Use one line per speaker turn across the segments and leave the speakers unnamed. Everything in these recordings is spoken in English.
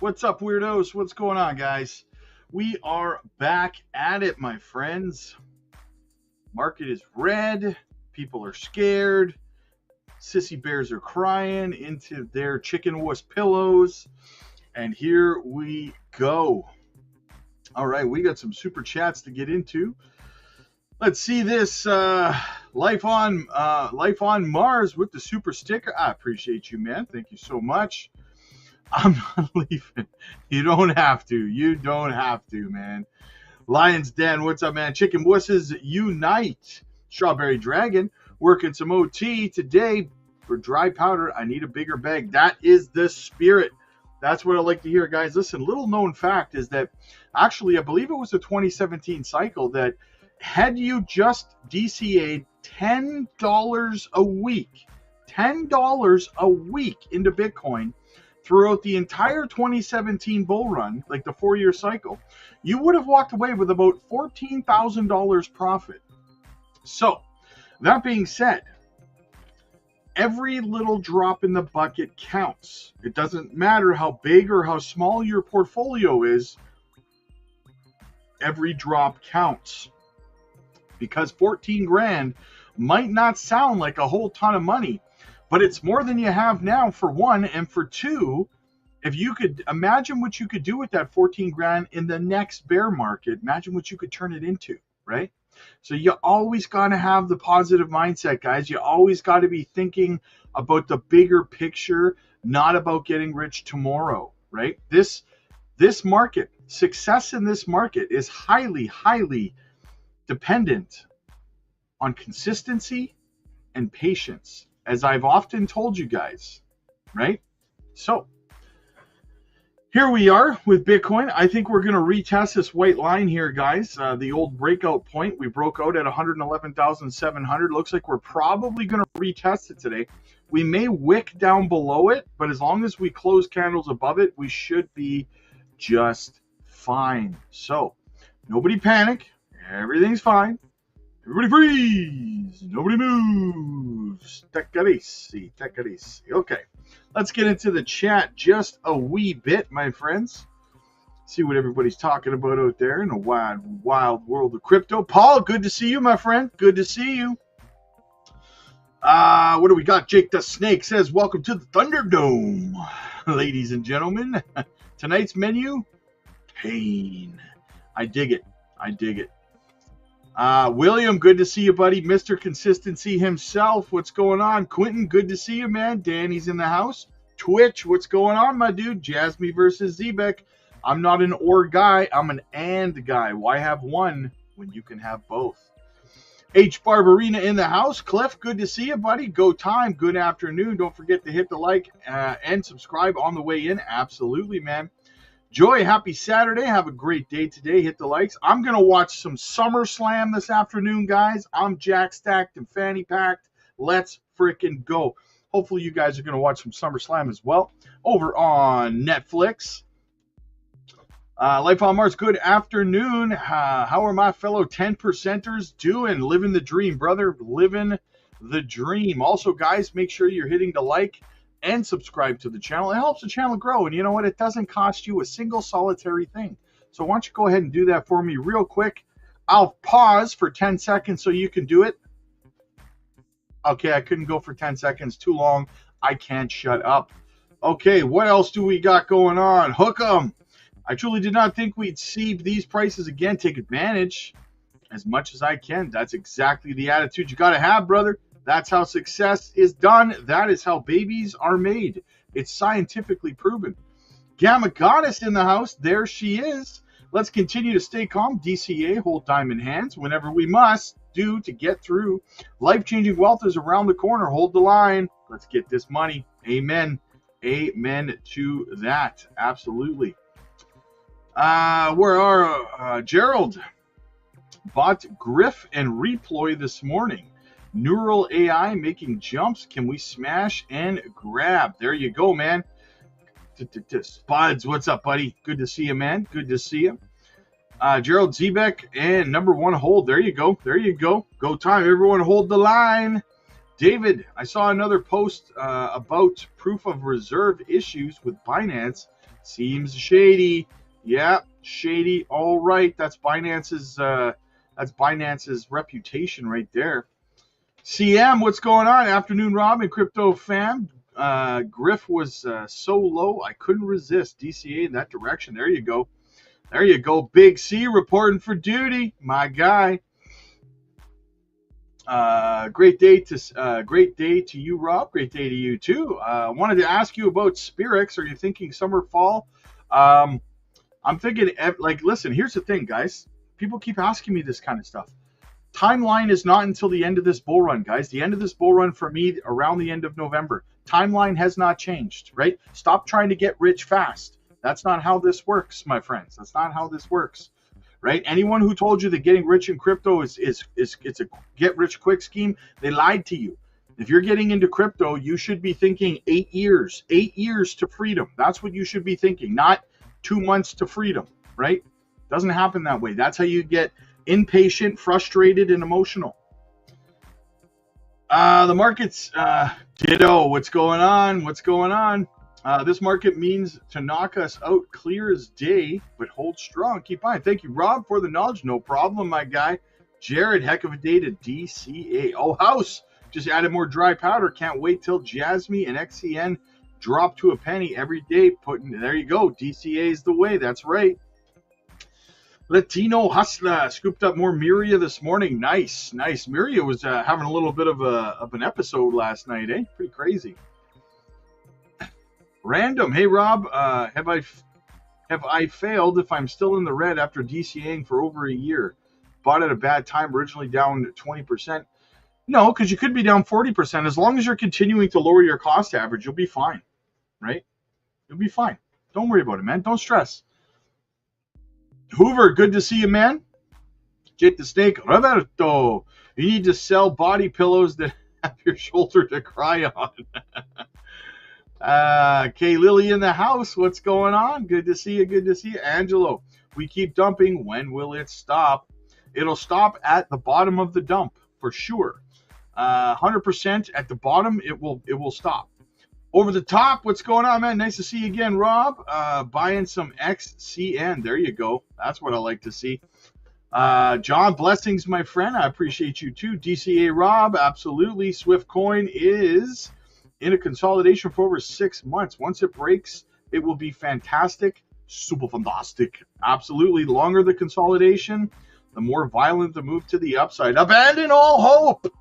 What's up, weirdos? What's going on, guys? We are back at it, my friends. Market is red. People are scared. Sissy bears are crying into their chicken wuss pillows. And here we go. All right, we got some super chats to get into. Let's see this life on Mars with the super sticker. I appreciate you, man. Thank you so much. I'm not leaving. You don't have to. You don't have to, man. Lion's Den, what's up, man? Chicken Wusses Unite. Strawberry Dragon, working some OT today for dry powder. I need a bigger bag. That is the spirit. That's what I like to hear, guys. Listen, little known fact is that actually, I believe it was the 2017 cycle that had you just DCA'd $10 a week, $10 a week into Bitcoin, throughout the entire 2017 bull run, like the 4-year cycle, you would have walked away with about $14,000 profit. So, that being said, every little drop in the bucket counts. It doesn't matter how big or how small your portfolio is, every drop counts. Because 14 grand might not sound like a whole ton of money, but it's more than you have now, for one, and for two, if you could imagine what you could do with that 14 grand in the next bear market, imagine what you could turn it into, right? So you always got to have the positive mindset, guys. You always got to be thinking about the bigger picture, not about getting rich tomorrow, right? This market, success in this market is highly, highly dependent on consistency and patience, as I've often told you guys, right? So here we are with Bitcoin. I think we're going to retest this white line here, guys. The old breakout point. We broke out at 111,700. Looks like we're probably going to retest it today. We may wick down below it, but as long as we close candles above it, we should be just fine. So nobody panic. Everything's fine. Everybody freeze. Nobody moves. Take it easy. Take it easy. Okay. Let's get into the chat just a wee bit, my friends. See what everybody's talking about out there in the wide, wild world of crypto. Paul, good to see you, my friend. Good to see you. What do we got? Jake the Snake says, welcome to the Thunderdome. Ladies and gentlemen, tonight's menu, pain. I dig it. I dig it. William, good to see you, buddy. Mr. Consistency himself, what's going on? Quentin, good to see you, man. Danny's in the house. Twitch, what's going on, my dude? Jasmy versus Zebek. I'm not an or guy. I'm an and guy. Why have one when you can have both? H. Barbarina in the house. Cliff, good to see you, buddy. Go time. Good afternoon. Don't forget to hit the like and subscribe on the way in. Absolutely, man. Joy, happy Saturday. Have a great day today. Hit the likes. I'm going to watch some SummerSlam this afternoon, guys. I'm jack stacked and fanny packed. Let's freaking go. Hopefully you guys are going to watch some SummerSlam as well over on Netflix. Life on Mars, good afternoon. How are my fellow 10%ers doing? Living the dream, brother. Living the dream. Also, guys, make sure you're hitting the like and subscribe to the channel. It helps the channel grow, and you know what? It doesn't cost you a single solitary thing. So why don't you go ahead and do that for me real quick. I'll pause for 10 seconds so you can do it. Okay, I couldn't go for 10 seconds. Too long. I can't shut up. Okay, what else do we got going on? Hook 'em. I truly did not think we'd see these prices again. Take advantage as much as I can. That's exactly the attitude you got to have, brother. That's how success is done. That is how babies are made. It's scientifically proven. Gamma Goddess in the house. There she is. Let's continue to stay calm. DCA, hold time in hands whenever we must do to get through. Life-changing wealth is around the corner. Hold the line. Let's get this money. Amen. Amen to that. Absolutely. Where are Gerald? Bought Griff and Reploy this morning. Neural AI making jumps. Can we smash and grab? There you go, man. Spuds, what's up, buddy? Good to see you, man. Good to see you. Gerald Zebek and number one hold. There you go. There you go. Go time. Everyone hold the line. David, I saw another post about proof of reserve issues with Binance. Seems shady. Yeah, shady. All right, that's Binance's reputation right there. CM, what's going on? Afternoon, Rob and Crypto Fam. Griff was so low, I couldn't resist. DCA in that direction. There you go. There you go. Big C reporting for duty, my guy. Great day to you, Rob. Great day to you too. Wanted to ask you about Spirix. Are you thinking summer, fall? I'm thinking like, listen. Here's the thing, guys. People keep asking me this kind of stuff. Timeline is not until the end of this bull run, guys. The end of this bull run for me around the end of November. Timeline has not changed, right? Stop trying to get rich fast. That's not how this works, my friends. That's not how this works, right? Anyone who told you that getting rich in crypto is it's a get rich quick scheme, they lied to you. If you're getting into crypto, you should be thinking 8 years to freedom. That's what you should be thinking, not 2 months to freedom, right? Doesn't happen that way. That's how you get impatient, frustrated, and emotional. The market's ditto. What's going on? What's going on? This market means to knock us out clear as day, but hold strong. Keep on. Thank you, Rob, for the knowledge. No problem, my guy. Jared, heck of a day to DCA. Oh, House just added more dry powder. Can't wait till Jasmy and XCN drop to a penny every day. There you go. DCA is the way. That's right. Latino Hustler scooped up more Miria this morning. Nice. Miria was having a little bit of an episode last night, eh? Pretty crazy. Random. Hey, Rob, have I failed if I'm still in the red after DCAing for over a year? Bought at a bad time, originally down 20%. No, because you could be down 40%. As long as you're continuing to lower your cost average, you'll be fine, right? You'll be fine. Don't worry about it, man. Don't stress. Hoover, good to see you, man. Jake the Snake, Roberto, you need to sell body pillows that have your shoulder to cry on. Kay Lily in the house, what's going on? Good to see you. Angelo, we keep dumping. When will it stop? It'll stop at the bottom of the dump, for sure. 100% at the bottom, it will stop. Over the top, what's going on, man? Nice to see you again, Rob. Buying some XCN. There you go. That's what I like to see. John, blessings, my friend. I appreciate you too. DCA Rob, absolutely. Swift Coin is in a consolidation for over 6 months. Once it breaks, it will be fantastic. Super fantastic. Absolutely. The longer the consolidation, the more violent the move to the upside. Abandon all hope.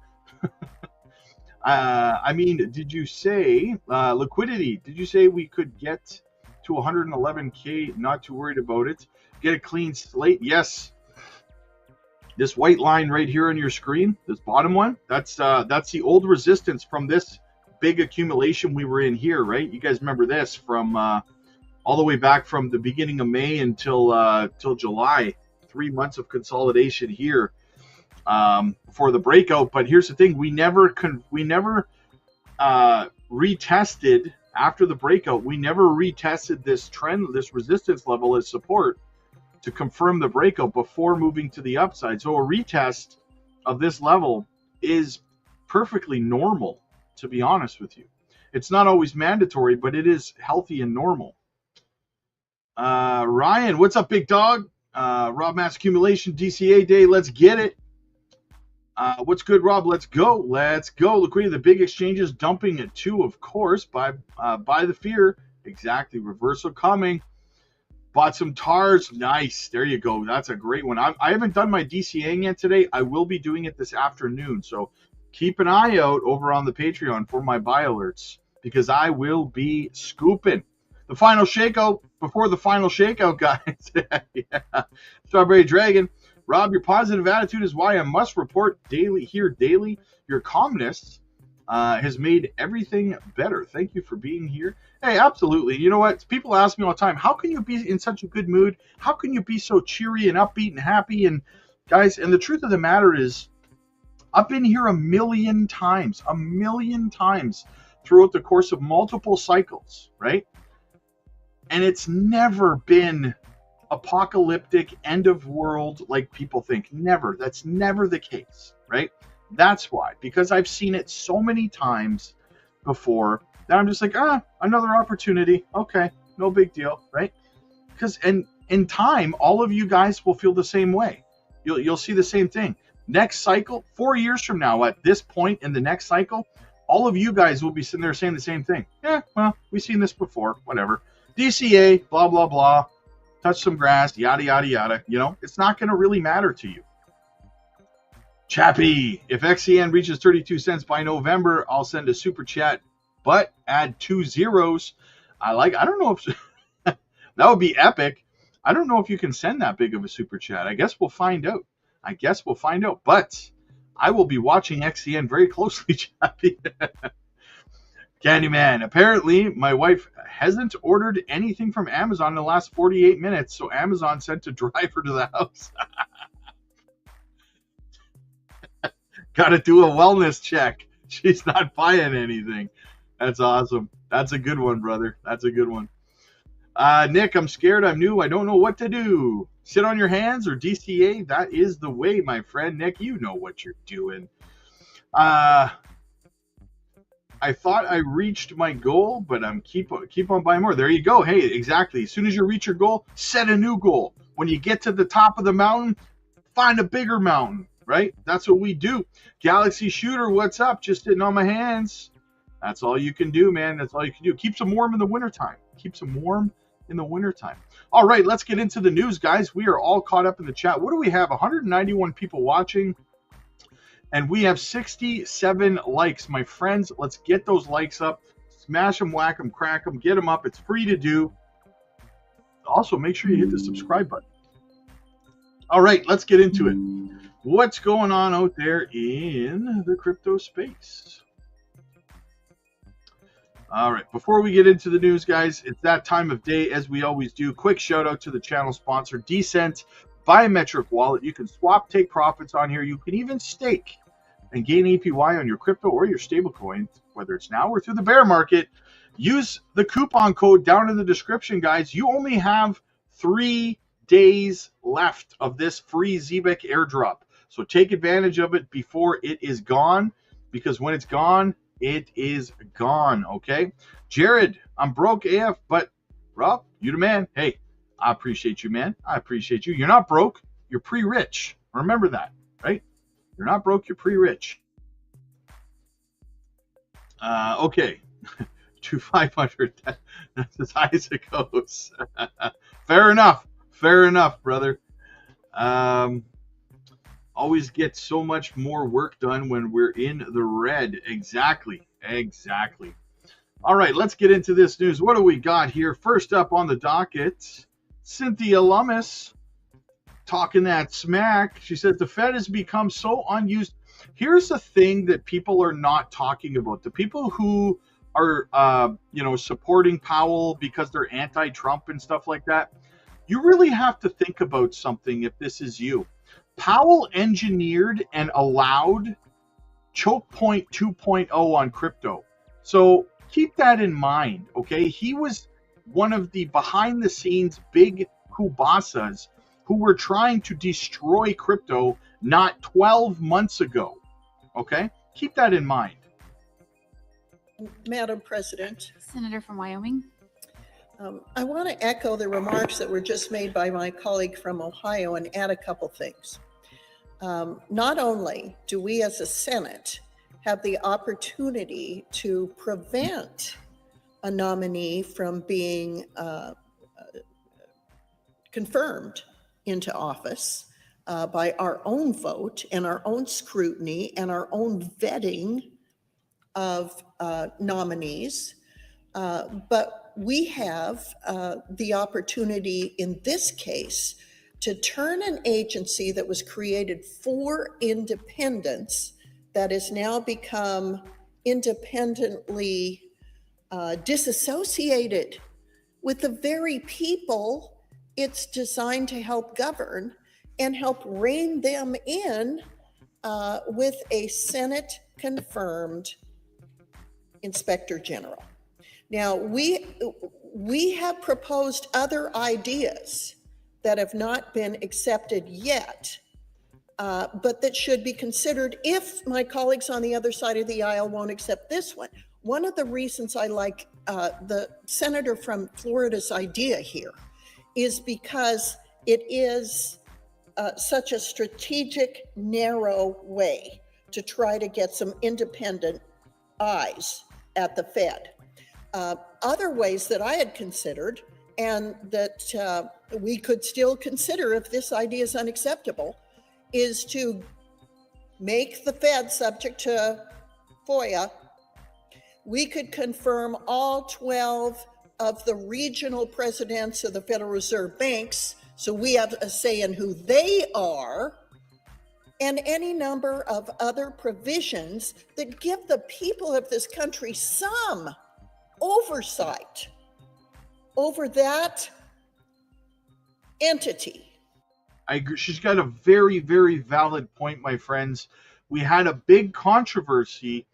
Did you say liquidity? Did you say we could get to 111K? Not too worried about it. Get a clean slate? Yes. This white line right here on your screen, this bottom one, that's the old resistance from this big accumulation we were in here, right? You guys remember this from all the way back from the beginning of May until July. 3 months of consolidation here. For the breakout, but here's the thing: we never retested after the breakout. We never retested this trend, this resistance level as support to confirm the breakout before moving to the upside. So a retest of this level is perfectly normal, to be honest with you. It's not always mandatory, but it is healthy and normal. Ryan, what's up, big dog? Rob Mass Accumulation DCA Day. Let's get it. What's good, Rob? Let's go. Liquidity, the big exchanges dumping at 2, of course, by the fear. Exactly. Reversal coming. Bought some TARS. Nice. There you go. That's a great one. I haven't done my DCAing yet today. I will be doing it this afternoon. So keep an eye out over on the Patreon for my buy alerts, because I will be scooping. The final shakeout before the final shakeout, guys. Yeah. Strawberry Dragon. Rob, your positive attitude is why I must report daily. Your calmness has made everything better. Thank you for being here. Hey, absolutely. You know what? People ask me all the time, how can you be in such a good mood? How can you be so cheery and upbeat and happy? And guys, and the truth of the matter is, I've been here a million times throughout the course of multiple cycles, right? And it's never been apocalyptic, end of world like people think. Never. That's never the case, right? That's why, because I've seen it so many times before that I'm just like, another opportunity. Okay, No big deal, right? Because in time, all of you guys will feel the same way. You'll see the same thing. Next cycle, 4 years from now, at this point in the next cycle, all of you guys will be sitting there saying the same thing. Yeah, well, we've seen this before. Whatever. DCA, blah blah blah. Touch some grass, yada yada yada. You know, it's not going to really matter to you. Chappie, if XCN reaches 32 cents by November, I'll send a super chat, but add 2 zeros. I don't know if that would be epic. I don't know if you can send that big of a super chat. I guess we'll find out. But I will be watching XCN very closely, Chappie. Candyman, apparently my wife hasn't ordered anything from Amazon in the last 48 minutes, so Amazon sent a driver to the house. Got to do a wellness check. She's not buying anything. That's awesome. That's a good one, brother. That's a good one. Nick, I'm scared. I'm new. I don't know what to do. Sit on your hands or DCA? That is the way, my friend. Nick, you know what you're doing. I thought I reached my goal, but I'm keep on buying more. There you go. Hey, exactly. As soon as you reach your goal, set a new goal. When you get to the top of the mountain, find a bigger mountain, right? That's what we do. Galaxy Shooter, what's up? Just sitting on my hands. That's all you can do, man. That's all you can do. Keeps them warm in the wintertime. All right, let's get into the news, guys. We are all caught up in the chat. What do we have? 191 people watching, and we have 67 likes. My friends, let's get those likes up. Smash them, whack them, crack them, get them up. It's free to do. Also, make sure you hit the subscribe button. All right, let's get into it. What's going on out there in the crypto space? All right, before we get into the news, guys, it's that time of day, as we always do. Quick shout out to the channel sponsor, Decent Biometric Wallet. You can swap, take profits on here. You can even stake and gain APY on your crypto or your stablecoin, whether it's now or through the bear market. Use the coupon code down in the description, guys. You only have 3 days left of this free Zebek airdrop. So take advantage of it before it is gone, because when it's gone, it is gone, okay? Jared, I'm broke AF, but Rob, you the man. Hey, I appreciate you, man. I appreciate you. You're not broke. You're pre-rich. Remember that, right? You're not broke. You're pre-rich. Okay. To 500. That's as high as it goes. Fair enough. Fair enough, brother. Always get so much more work done when we're in the red. Exactly. All right, let's get into this news. What do we got here? First up on the docket, Cynthia Lummis talking that smack. She says the Fed has become so unused. Here's the thing that people are not talking about. The people who are, supporting Powell because they're anti-Trump and stuff like that, you really have to think about something if this is you. Powell engineered and allowed choke point 2.0 on crypto. So keep that in mind, okay? He was one of the behind-the-scenes big kubasas who were trying to destroy crypto not 12 months ago, okay? Keep that in mind.
Madam President.
Senator from Wyoming.
I want to echo the remarks that were just made by my colleague from Ohio and add a couple things. Not only do we as a Senate have the opportunity to prevent a nominee from being confirmed into office by our own vote and our own scrutiny and our own vetting of nominees, but we have the opportunity in this case to turn an agency that was created for independence that has now become independently disassociated with the very people it's designed to help govern and help rein them in with a Senate-confirmed Inspector General. Now, we have proposed other ideas that have not been accepted yet, but that should be considered if my colleagues on the other side of the aisle won't accept this one. One of the reasons I like the senator from Florida's idea here is because it is such a strategic, narrow way to try to get some independent eyes at the Fed. Other ways that I had considered, and that we could still consider if this idea is unacceptable, is to make the Fed subject to FOIA. We could confirm all 12 of the regional presidents of the Federal Reserve banks, so we have a say in who they are, and any number of other provisions that give the people of this country some oversight over that entity.
I agree. She's got a very, very valid point, my friends. We had a big controversy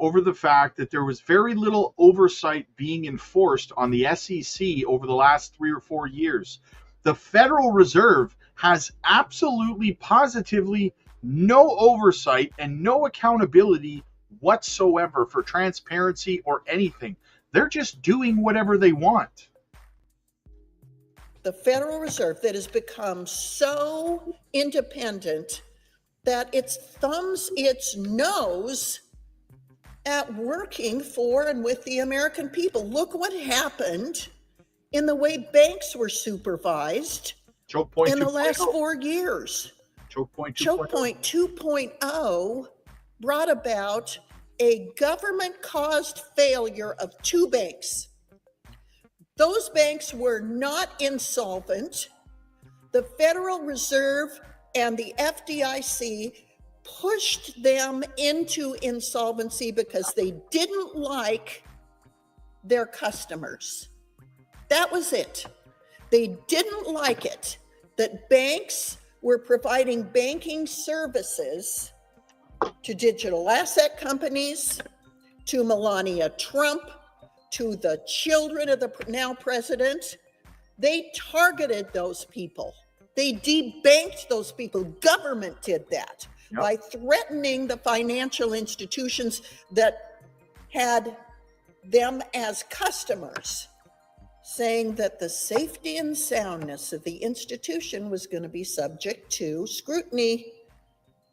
over the fact that there was very little oversight being enforced on the SEC over the last 3 or 4 years. The Federal Reserve has absolutely, positively no oversight and no accountability whatsoever for transparency or anything. They're just doing whatever they want.
The Federal Reserve that has become so independent that it thumbs its nose at working for and with the American people. Look what happened in the way banks were supervised in the last 4 years.
Choke point
2.0 brought about a government-caused failure of 2 banks. Those banks were not insolvent. The Federal Reserve and the FDIC pushed them into insolvency because they didn't like their customers. That was it. They didn't like it that banks were providing banking services to digital asset companies, to Melania Trump, to the children of the now president. They targeted those people. They debanked those people. Government did that by threatening the financial institutions that had them as customers, saying that the safety and soundness of the institution was going to be subject to scrutiny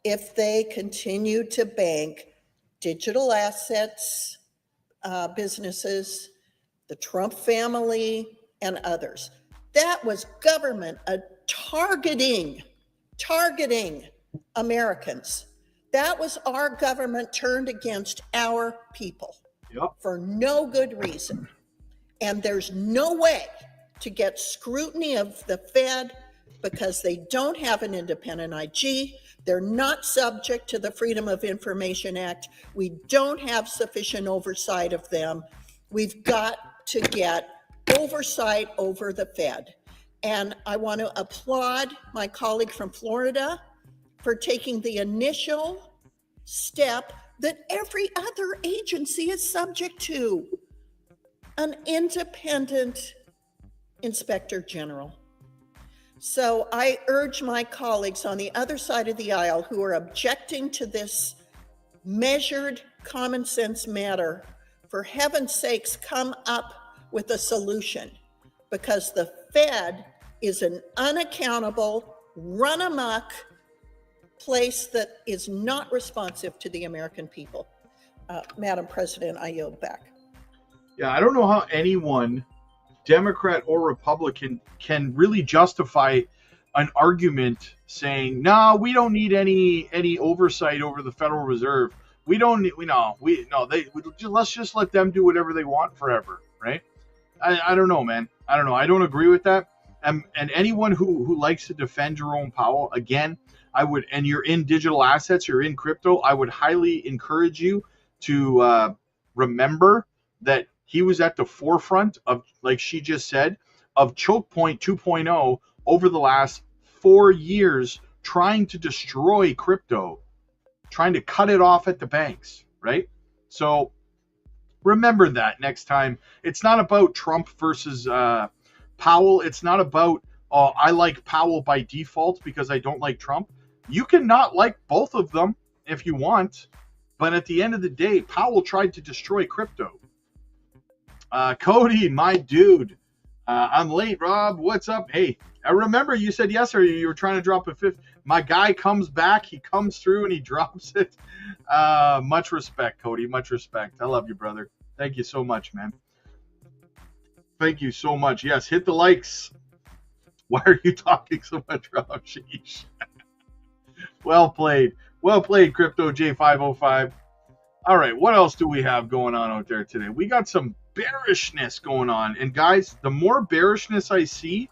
if they continued to bank digital assets, businesses, the Trump family, and others. That was government targeting Americans. That was our government turned against our people for no good reason. And there's no way to get scrutiny of the Fed because they don't have an independent IG. They're not subject to the Freedom of Information Act. We don't have sufficient oversight of them. We've got to get oversight over the Fed. And I want to applaud my colleague from Florida for taking the initial step that every other agency is subject to, an independent inspector general. So I urge my colleagues on the other side of the aisle who are objecting to this measured common sense matter, for heaven's sakes, come up with a solution, because the Fed is an unaccountable, run amok place that is not responsive to the American people. Madam President, I yield back.
Yeah, I don't know how anyone, Democrat or Republican, can really justify an argument saying, "No, we don't need any oversight over the Federal Reserve. We don't need, let's just let them do whatever they want forever," right? I don't know, man. I don't know. I don't agree with that. And anyone who likes to defend Jerome Powell, again, I would, and you're in digital assets, you're in crypto, I would highly encourage you to remember that he was at the forefront of, like she just said, of choke point 2.0 over the last 4 years, trying to destroy crypto, trying to cut it off at the banks, right? So remember that next time. It's not about Trump versus Powell. It's not about, I like Powell by default because I don't like Trump. You can not like both of them if you want, but at the end of the day, Powell tried to destroy crypto. Cody, my dude. I'm late, Rob. What's up? Hey, I remember you said yesterday you were trying to drop a fifth. My guy comes back. He comes through and he drops it. Much respect, Cody. Much respect. I love you, brother. Thank you so much, man. Thank you so much. Yes, hit the likes. Why are you talking so much, Rob? Sheesh. Well played. Well played, Crypto J505. All right, what else do we have going on out there today? We got some bearishness going on. And guys, the more bearishness I see,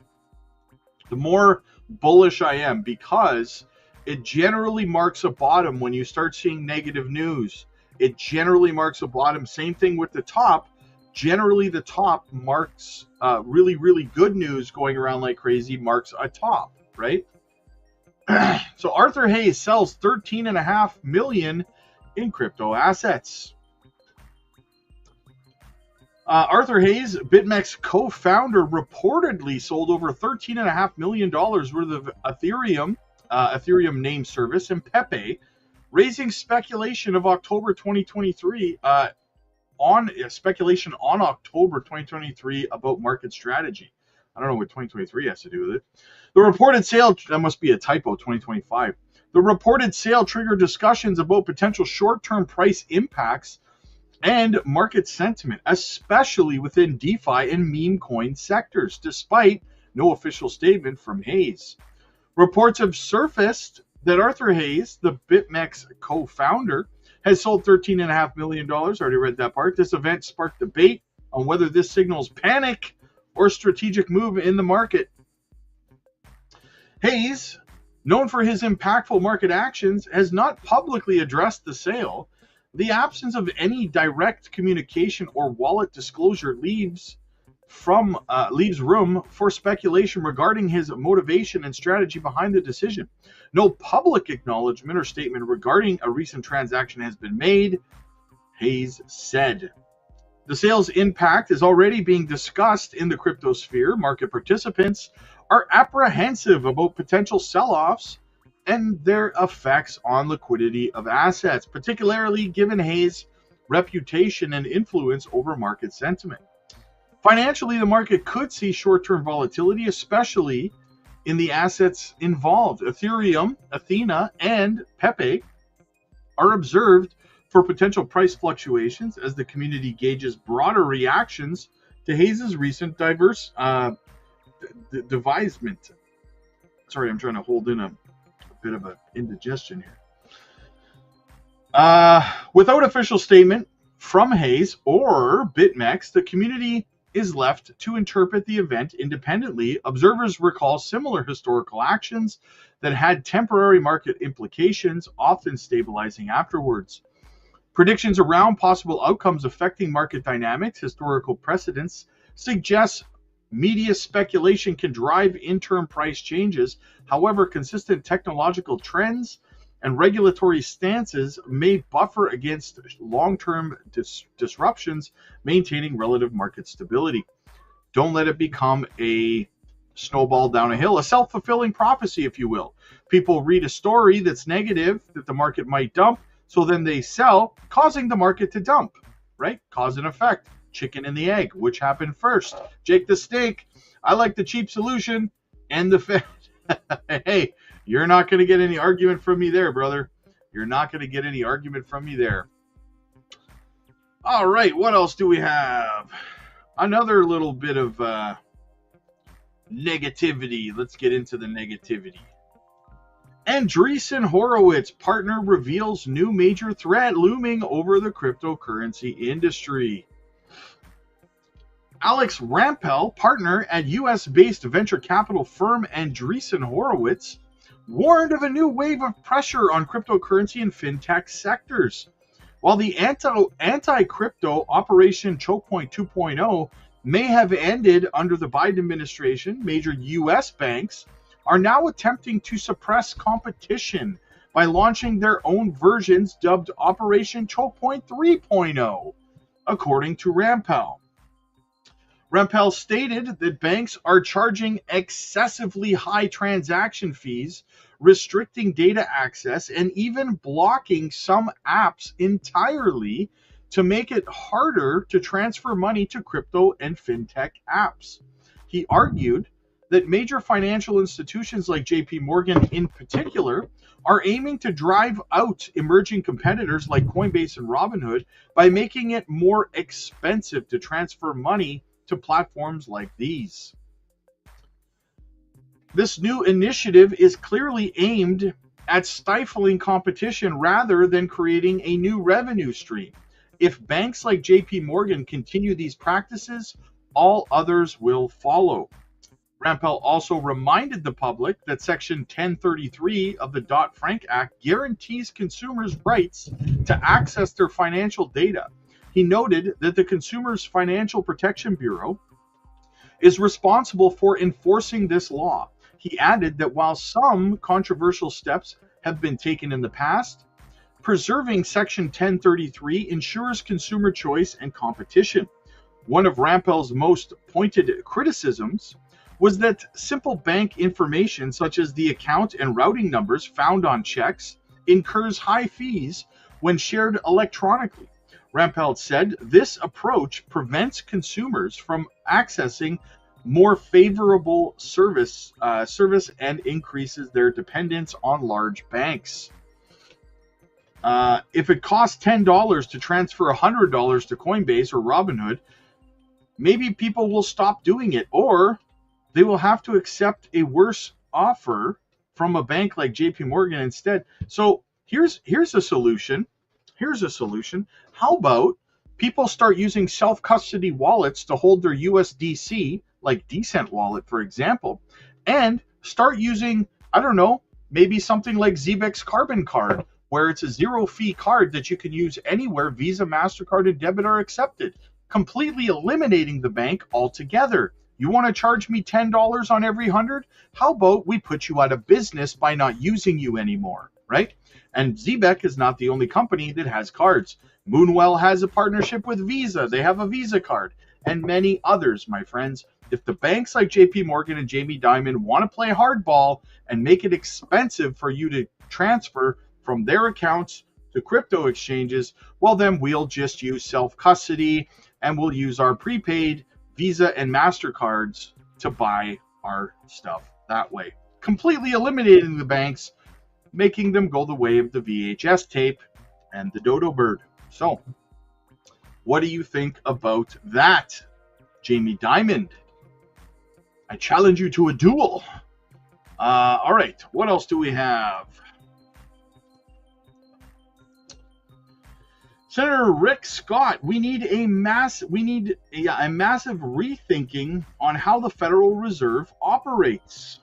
the more bullish I am, because it generally marks a bottom when you start seeing negative news. It generally marks a bottom. Same thing with the top. Generally, the top marks really, really good news going around like crazy marks a top, right? So Arthur Hayes sells $13.5 million in crypto assets. Arthur Hayes, BitMEX co-founder, reportedly sold over $13.5 million worth of Ethereum name service and Pepe, raising speculation of October 2023 on October 2023 about market strategy. I don't know what 2023 has to do with it. The reported sale, that must be a typo, 2025. The reported sale triggered discussions about potential short-term price impacts and market sentiment, especially within DeFi and meme coin sectors, despite no official statement from Hayes. Reports have surfaced that Arthur Hayes, the BitMEX co-founder, has sold $13.5 million. Already read that part. This event sparked debate on whether this signals panic or strategic move in the market. Hayes, known for his impactful market actions, has not publicly addressed the sale. The absence of any direct communication or wallet disclosure leaves room for speculation regarding his motivation and strategy behind the decision. No public acknowledgement or statement regarding a recent transaction has been made, Hayes said. The sale's impact is already being discussed in the crypto sphere. Market participants are apprehensive about potential sell-offs and their effects on liquidity of assets, particularly given Hayes' reputation and influence over market sentiment. Financially, the market could see short-term volatility, especially in the assets involved. Ethereum, Athena, and Pepe are observed for potential price fluctuations as the community gauges broader reactions to Hayes' recent devisement. Sorry, I'm trying to hold in a bit of an indigestion here. Without official statement from Hayes or BitMEX, the community is left to interpret the event independently. Observers recall similar historical actions that had temporary market implications, often stabilizing afterwards. Predictions around possible outcomes affecting market dynamics, historical precedents, suggests media speculation can drive interim price changes. However, consistent technological trends and regulatory stances may buffer against long-term disruptions, maintaining relative market stability. Don't let it become a snowball down a hill, a self-fulfilling prophecy, if you will. People read a story that's negative, that the market might dump, so then they sell, causing the market to dump, right? Cause and effect. Chicken and the egg. Which happened first? Jake the Snake. I like the cheap solution and the Fed. Hey, you're not going to get any argument from me there, brother. You're not going to get any argument from me there. All right, what else do we have? Another little bit of negativity. Let's get into the negativity. Andreessen Horowitz partner reveals new major threat looming over the cryptocurrency industry. Alex Rampell, partner at US-based venture capital firm Andreessen Horowitz, warned of a new wave of pressure on cryptocurrency and fintech sectors. While the anti-crypto Operation Choke Point 2.0 may have ended under the Biden administration, major US banks are now attempting to suppress competition by launching their own versions dubbed Operation Choke Point 3.0, according to Rampell. Rampell stated that banks are charging excessively high transaction fees, restricting data access, and even blocking some apps entirely to make it harder to transfer money to crypto and fintech apps. He argued that major financial institutions like JP Morgan in particular are aiming to drive out emerging competitors like Coinbase and Robinhood by making it more expensive to transfer money to platforms like these. This new initiative is clearly aimed at stifling competition rather than creating a new revenue stream. If banks like JP Morgan continue these practices, all others will follow. Rampell also reminded the public that Section 1033 of the Dodd-Frank Act guarantees consumers' rights to access their financial data. He noted that the Consumers Financial Protection Bureau is responsible for enforcing this law. He added that while some controversial steps have been taken in the past, preserving Section 1033 ensures consumer choice and competition. One of Rampell's most pointed criticisms was that simple bank information such as the account and routing numbers found on checks incurs high fees when shared electronically. Rampell said this approach prevents consumers from accessing more favorable service and increases their dependence on large banks. If it costs $10 to transfer $100 to Coinbase or Robinhood, maybe people will stop doing it, or they will have to accept a worse offer from a bank like JP Morgan instead. So here's a solution. How about people start using self-custody wallets to hold their USDC, like Decent Wallet, for example, and start using, I don't know, maybe something like Zebek's Carbon Card, where it's a zero-fee card that you can use anywhere Visa, MasterCard, and debit are accepted, completely eliminating the bank altogether. You want to charge me $10 on every 100? How about we put you out of business by not using you anymore, right? And Zebek is not the only company that has cards. Moonwell has a partnership with Visa. They have a Visa card, and many others, my friends. If the banks like JP Morgan and Jamie Dimon want to play hardball and make it expensive for you to transfer from their accounts to crypto exchanges, well, then we'll just use self-custody and we'll use our prepaid Visa and MasterCards to buy our stuff that way. Completely eliminating the banks, making them go the way of the VHS tape and the dodo bird. So, what do you think about that, Jamie Dimon? I challenge you to a duel. All right, what else do we have? Senator Rick Scott, we need a massive rethinking on how the Federal Reserve operates.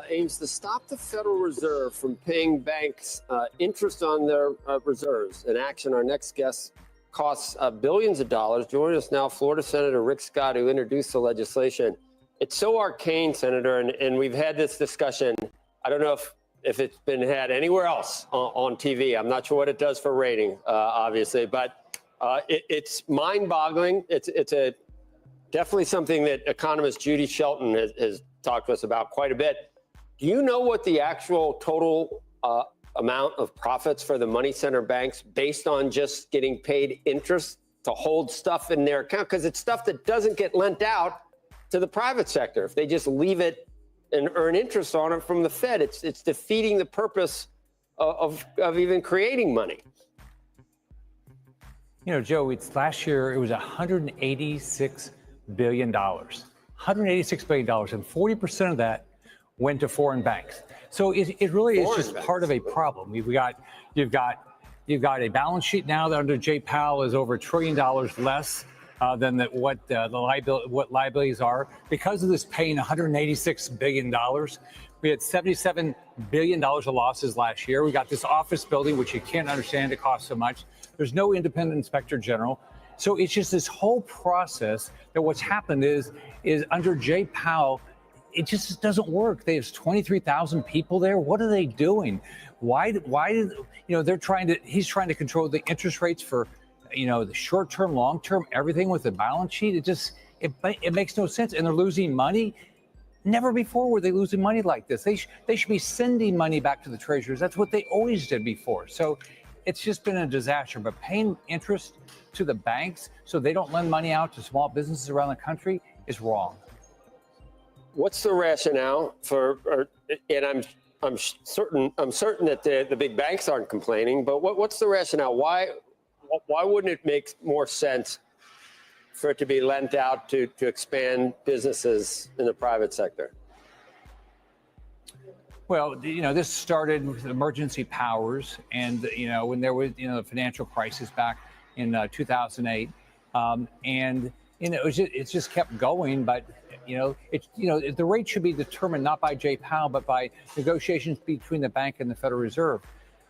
Aims to stop the Federal Reserve from paying banks interest on their reserves. In action, our next guest costs billions of dollars. Joining us now, Florida Senator Rick Scott, who introduced the legislation. It's so arcane, Senator, and we've had this discussion. I don't know if it's been had anywhere else on TV. I'm not sure what it does for rating, obviously, but it's mind-boggling. It's definitely something that economist Judy Shelton has talked to us about quite a bit. Do you know what the actual total amount of profits for the money center banks based on just getting paid interest to hold stuff in their account? Because it's stuff that doesn't get lent out to the private sector. If they just leave it and earn interest on it from the Fed, it's defeating the purpose of even creating money.
You know, Joe, last year it was $186 billion. $186 billion, and 40% of that went to foreign banks. So it really is just part of a problem. You've got a balance sheet now that under Jay Powell is over $1 trillion less than what liabilities are. Because of this paying $186 billion, we had $77 billion of losses last year. We got this office building, which you can't understand, it costs so much. There's no independent inspector general. So it's just this whole process that what's happened is under Jay Powell, it just doesn't work. There's 23,000 people there. What are they doing? Why did he's trying to control the interest rates for, the short term, long term, everything with the balance sheet. It makes no sense. And they're losing money. Never before were they losing money like this. They should be sending money back to the treasurers. That's what they always did before. So it's just been a disaster. But paying interest to the banks so they don't lend money out to small businesses around the country is wrong.
What's the rationale for? And I'm certain that the big banks aren't complaining. But what's the rationale? Why wouldn't it make more sense for it to be lent out to expand businesses in the private sector?
Well, this started with emergency powers, and when there was the financial crisis back in 2008, and it's just kept going. But the rate should be determined not by Jay Powell, but by negotiations between the bank and the Federal Reserve.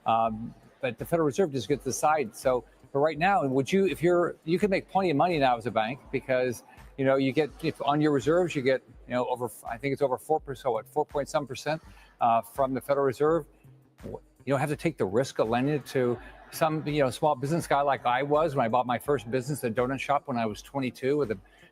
But the Federal Reserve just gets to decide. So, but right now, you can make plenty of money now as a bank, because you get, if on your reserves you get over, I think it's over 4%, what, 4.7% from the Federal Reserve. You don't have to take the risk of lending it to some small business guy like I was when I bought my first business, a donut shop, when I was 22.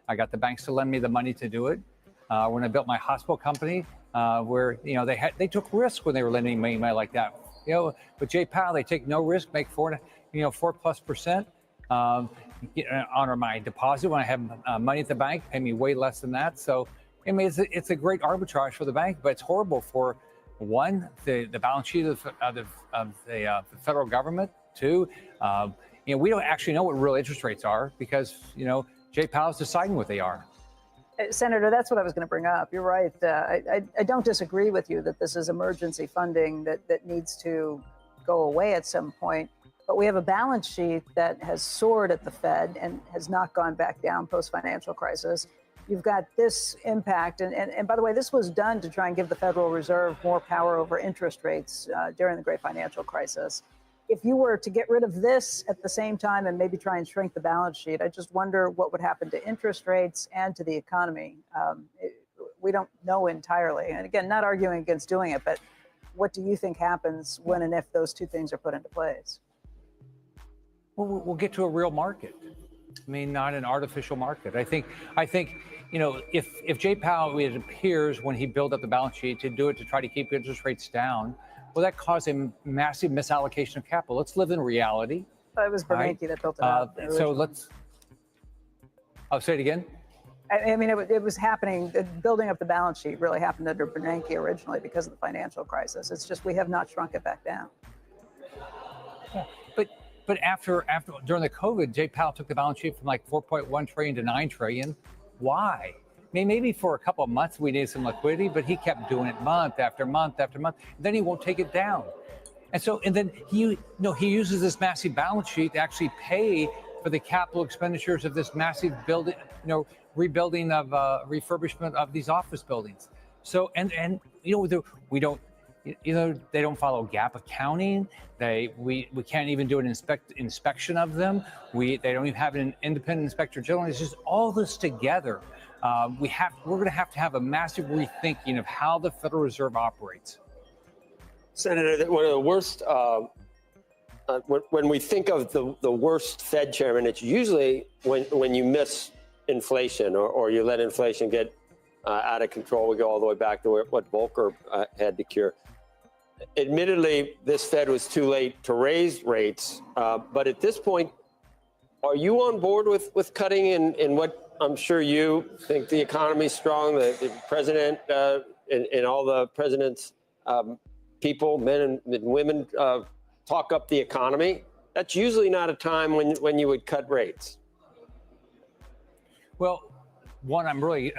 I got the banks to lend me the money to do it. When I built my hospital company, where they took risk when they were lending me money like that. With Jay Powell, they take no risk, make 4+%. Honor my deposit when I have money at the bank, pay me way less than that. So, I mean, it's a great arbitrage for the bank, but it's horrible for, one, the balance sheet of the federal government. Two, we don't actually know what real interest rates are, because Jay Powell's deciding what they are.
Senator, that's what I was going to bring up. You're right. I don't disagree with you that this is emergency funding that needs to go away at some point. But we have a balance sheet that has soared at the Fed and has not gone back down post-financial crisis. You've got this impact. And by the way, this was done to try and give the Federal Reserve more power over interest rates during the great financial crisis. If you were to get rid of this at the same time and maybe try and shrink the balance sheet, I just wonder what would happen to interest rates and to the economy. We don't know entirely. And again, not arguing against doing it, but what do you think happens when and if those two things are put into place?
Well, we'll get to a real market. I mean, not an artificial market. I think, if Jay Powell, it appears when he built up the balance sheet to do it to try to keep interest rates down, well, that caused a massive misallocation of capital. Let's live in reality.
It was Bernanke that built it up.
I'll say it again.
I mean, it was happening. Building up the balance sheet really happened under Bernanke originally because of the financial crisis. It's just we have not shrunk it back down.
Yeah. But after during the COVID, Jay Powell took the balance sheet from like 4.1 trillion to 9 trillion. Why? I mean, maybe for a couple of months we needed some liquidity, but he kept doing it month after month after month. And then he won't take it down. And then he uses this massive balance sheet to actually pay for the capital expenditures of this massive building, rebuilding of refurbishment of these office buildings. So we don't. They don't follow GAAP accounting. We can't even do an inspection of them. They don't even have an independent inspector general. It's just all this together. We're going to have a massive rethinking of how the Federal Reserve operates.
Senator, one of the worst, when we think of the worst Fed chairman, it's usually when you miss inflation or you let inflation get out of control. We go all the way back to what Volcker had to cure. Admittedly, this Fed was too late to raise rates, but at this point, are you on board with cutting in what I'm sure you think the economy's strong, the president and all the president's people, men and women, talk up the economy? That's usually not a time when you would cut rates.
Well, one, I'm really,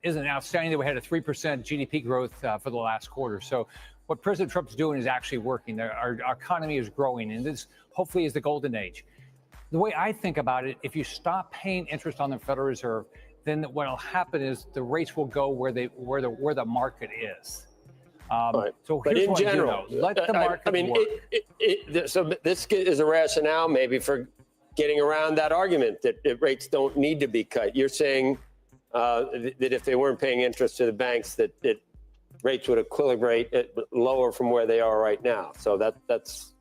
isn't outstanding that we had a 3% GDP growth for the last quarter. So what President Trump's doing is actually working. Our economy is growing, and this hopefully is the golden age. The way I think about it, if you stop paying interest on the Federal Reserve, then what will happen is the rates will go where the market is.
Right.
So
but
here's
in
what
general,
let the market work.
So this is a rationale maybe for getting around that argument that rates don't need to be cut. You're saying that if they weren't paying interest to the banks, that rates would equilibrate lower from where they are right now. So that's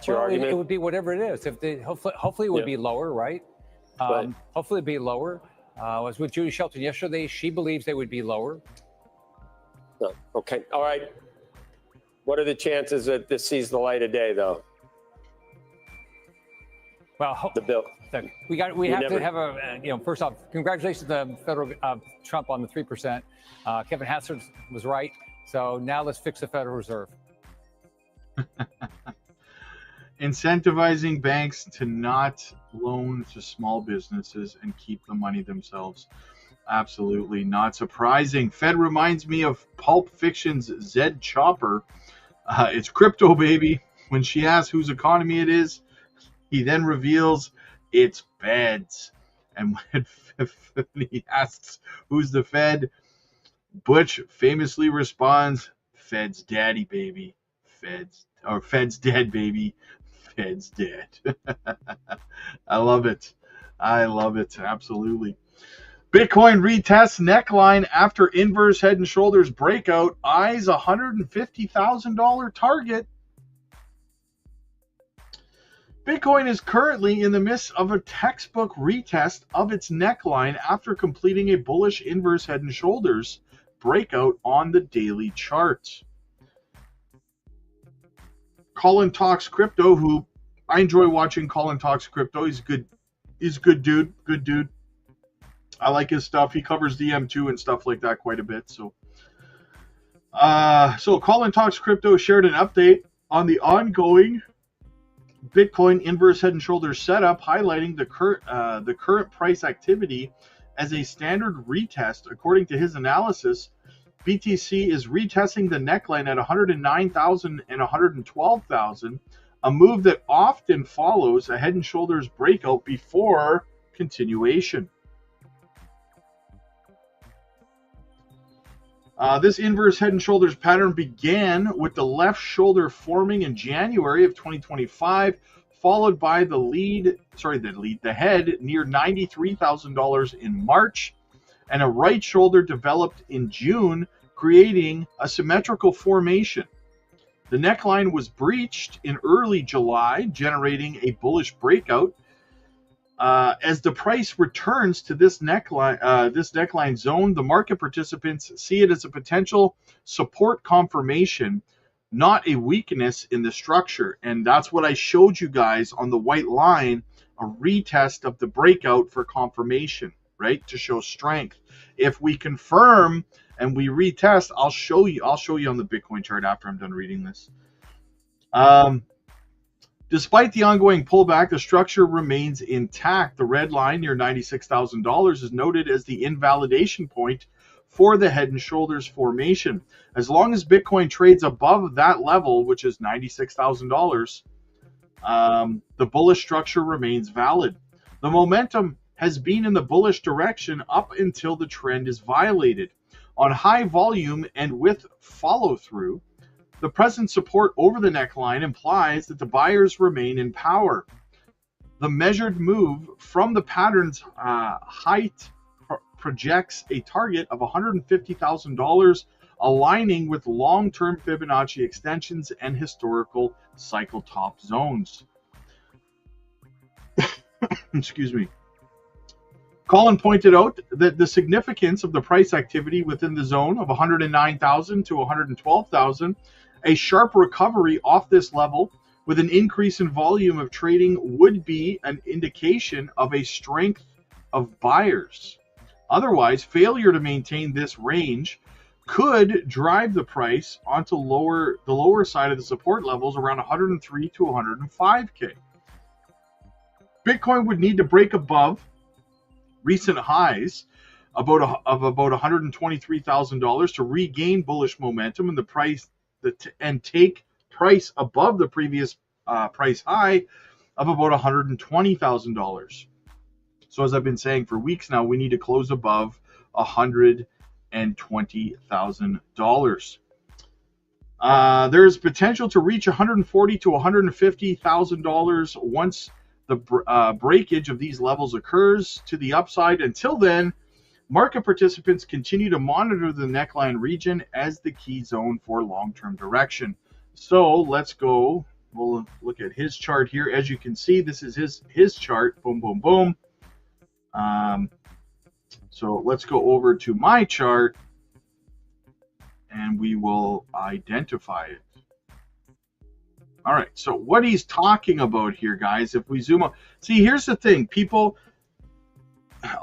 your argument.
It would be whatever it is. If they hopefully it would be lower, right? Hopefully it'd be lower. I was with Judy Shelton yesterday. She believes they would be lower.
No. Okay. All right. What are the chances that this sees the light of day, though?
Well,
the bill.
We have to have a, first off, congratulations to federal Trump on the 3%. Kevin Hassard was right. So now let's fix the Federal Reserve.
Incentivizing banks to not loan to small businesses and keep the money themselves. Absolutely not surprising. Fed reminds me of Pulp Fiction's Zed Chopper. It's crypto, baby. When she asks whose economy it is, he then reveals it's Fed's. And when he asks who's the Fed, Butch famously responds, Fed's daddy, baby. Fed's dead, baby. Fed's dead. I love it. Absolutely. Bitcoin retests neckline after inverse head and shoulders breakout. Eyes $150,000 target. Bitcoin is currently in the midst of a textbook retest of its neckline after completing a bullish inverse head and shoulders breakout on the daily chart. Colin Talks Crypto, who I enjoy watching Colin Talks Crypto. He's a good dude. I like his stuff. He covers DM2 and stuff like that quite a bit. So Colin Talks Crypto shared an update on the ongoing Bitcoin inverse head and shoulders setup, highlighting the current price activity as a standard retest. According to his analysis, BTC is retesting the neckline at 109,000 and 112,000, a move that often follows a head and shoulders breakout before continuation. This inverse head and shoulders pattern began with the left shoulder forming in January of 2025, followed by the head near $93,000 in March, and a right shoulder developed in June, creating a symmetrical formation. The neckline was breached in early July, generating a bullish breakout. As the price returns to this neckline zone, the market participants see it as a potential support confirmation, not a weakness in the structure. And that's what I showed you guys on the white line, a retest of the breakout for confirmation, right? To show strength. If we confirm and we retest, I'll show you on the Bitcoin chart after I'm done reading this. Despite the ongoing pullback, the structure remains intact. The red line near $96,000 is noted as the invalidation point for the head and shoulders formation. As long as Bitcoin trades above that level, which is $96,000, the bullish structure remains valid. The momentum has been in the bullish direction up until the trend is violated. On high volume and with follow-through, the present support over the neckline implies that the buyers remain in power. The measured move from the pattern's height projects a target of $150,000, aligning with long-term Fibonacci extensions and historical cycle top zones. Excuse me. Colin pointed out that the significance of the price activity within the zone of 109,000 to 112,000, a sharp recovery off this level with an increase in volume of trading would be an indication of a strength of buyers. Otherwise, failure to maintain this range could drive the price onto the lower side of the support levels around 103 to 105K. Bitcoin would need to break above recent highs of about $123,000 to regain bullish momentum, and the price and take price above the previous price high of about $120,000. So as I've been saying for weeks now, we need to close above $120,000. There's potential to reach $140,000 to $150,000 once the breakage of these levels occurs to the upside. Until then, market participants continue to monitor the neckline region as the key zone for long-term direction. So let's go. We'll look at his chart here. As you can see, this is his chart. Boom, boom, boom. So let's go over to my chart and we will identify it. All right, so what he's talking about here, guys, if we zoom out, see, here's the thing. People,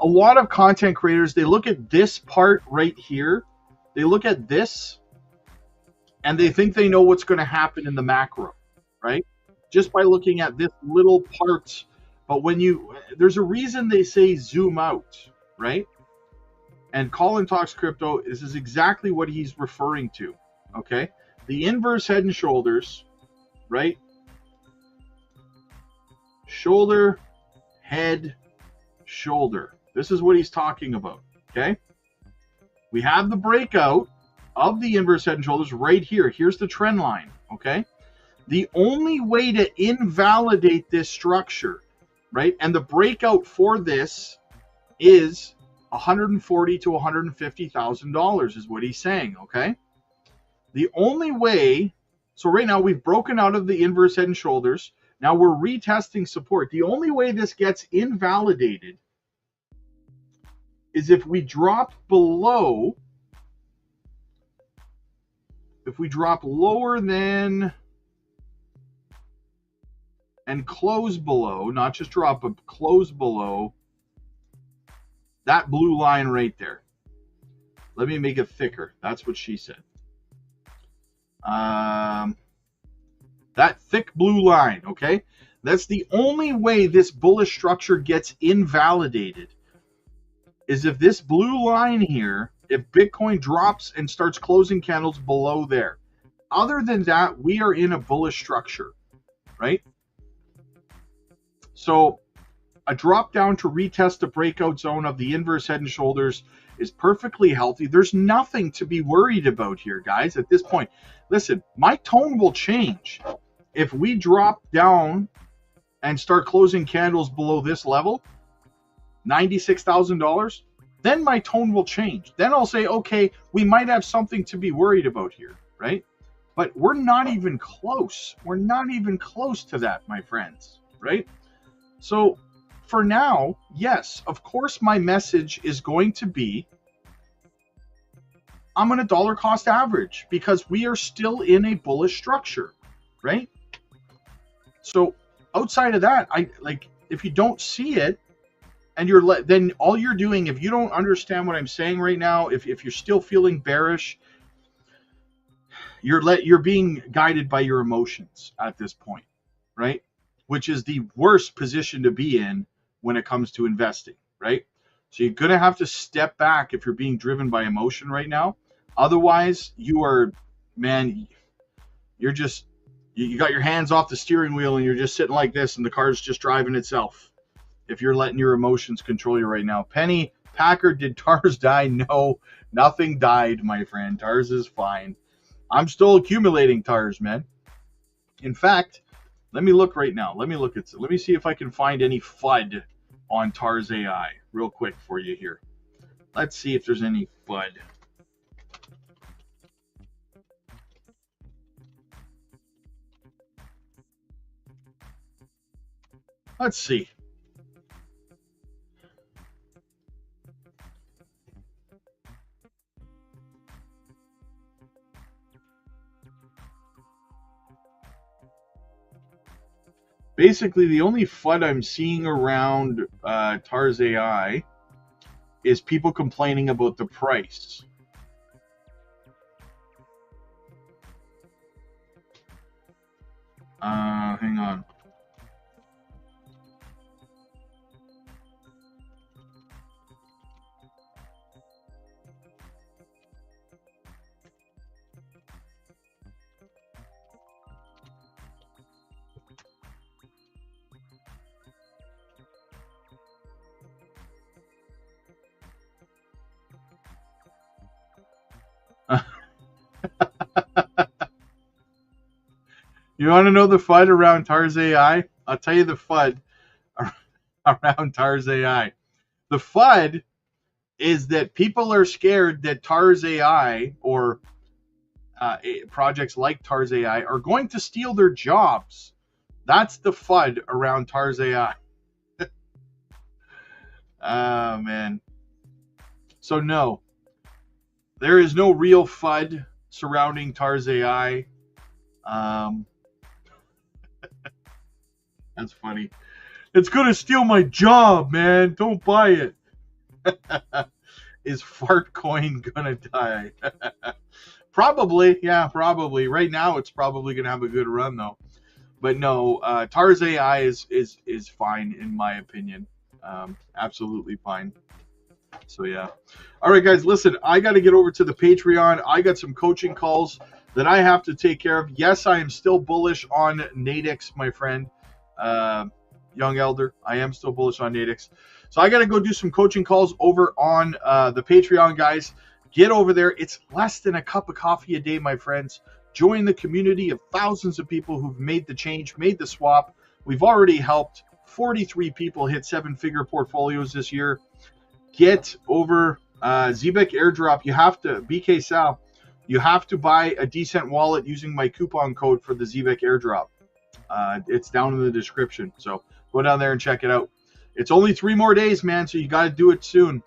a lot of content creators, they look at this part right here. They look at this, and they think they know what's going to happen in the macro, right? Just by looking at this little part. But when there's a reason they say zoom out, right? And Colin Talks Crypto, this is exactly what he's referring to, okay? The inverse head and shoulders, right? Shoulder, head, shoulder. This is what he's talking about, okay? We have the breakout of the inverse head and shoulders right here. Here's the trend line, okay? The only way to invalidate this structure, right, and the breakout for this is $140,000 to $150,000 is what he's saying, okay? The only way, so right now we've broken out of the inverse head and shoulders. Now we're retesting support. The only way this gets invalidated is if we drop below, if we drop lower than and close below, not just drop, but close below that blue line right there. Let me make it thicker. That's what she said. That thick blue line, okay? That's the only way this bullish structure gets invalidated, is if this blue line here, if Bitcoin drops and starts closing candles below there. Other than that, we are in a bullish structure, right? So a drop down to retest the breakout zone of the inverse head and shoulders is perfectly healthy. There's nothing to be worried about here, guys, at this point. Listen, my tone will change. If we drop down and start closing candles below this level, $96,000, then my tone will change. Then I'll say, okay, we might have something to be worried about here, right? But we're not even close. We're not even close to that, my friends, right? So for now, yes, of course my message is going to be, I'm going to dollar cost average because we are still in a bullish structure, right? So outside of that, if you don't see it, and then all you're doing, if you don't understand what I'm saying right now, if you're still feeling bearish, you're being guided by your emotions at this point, right? Which is the worst position to be in when it comes to investing, right? So you're going to have to step back if you're being driven by emotion right now. Otherwise, you got your hands off the steering wheel and you're just sitting like this and the car's just driving itself. If you're letting your emotions control you right now. Penny Packard, did TARS die? No, nothing died, my friend. TARS is fine. I'm still accumulating TARS, man. In fact, let me look right now. Let me see if I can find any FUD on TARS AI real quick for you here. Let's see if there's any FUD. Let's see. Basically, the only FUD I'm seeing around TARS AI is people complaining about the price. Hang on. You want to know the FUD around TARS AI? I'll tell you the FUD around TARS AI. The FUD is that people are scared that TARS AI or projects like TARS AI are going to steal their jobs. That's the FUD around TARS AI. Oh, man. So, no. There is no real FUD surrounding TARS AI. That's funny. It's going to steal my job, man. Don't buy it. Is Fartcoin going to die? Probably. Yeah, probably. Right now, it's probably going to have a good run, though. But no, TARS AI is fine, in my opinion. Absolutely fine. So, yeah. All right, guys, listen, I got to get over to the Patreon. I got some coaching calls that I have to take care of. Yes, I am still bullish on Nadix, my friend. Young Elder, I am still bullish on Nadix. So I got to go do some coaching calls over on the Patreon, guys. Get over there. It's less than a cup of coffee a day, my friends. Join the community of thousands of people who've made the change, made the swap. We've already helped 43 people hit 7-figure portfolios this year. Get over ZBEC airdrop. You have to, BK Sal, you have to buy a decent wallet using my coupon code for the ZBEC airdrop. It's down in the description. So go down there and check it out. It's only 3 more days, man, so you got to do it soon.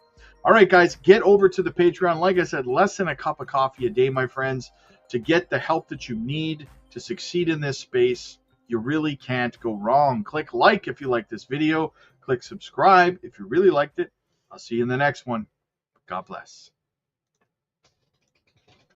All right, guys, get over to the Patreon. Like I said, less than a cup of coffee a day, my friends, to get the help that you need to succeed in this space. You really can't go wrong. Click like if you like this video. Click subscribe if you really liked it. I'll see you in the next one. God bless.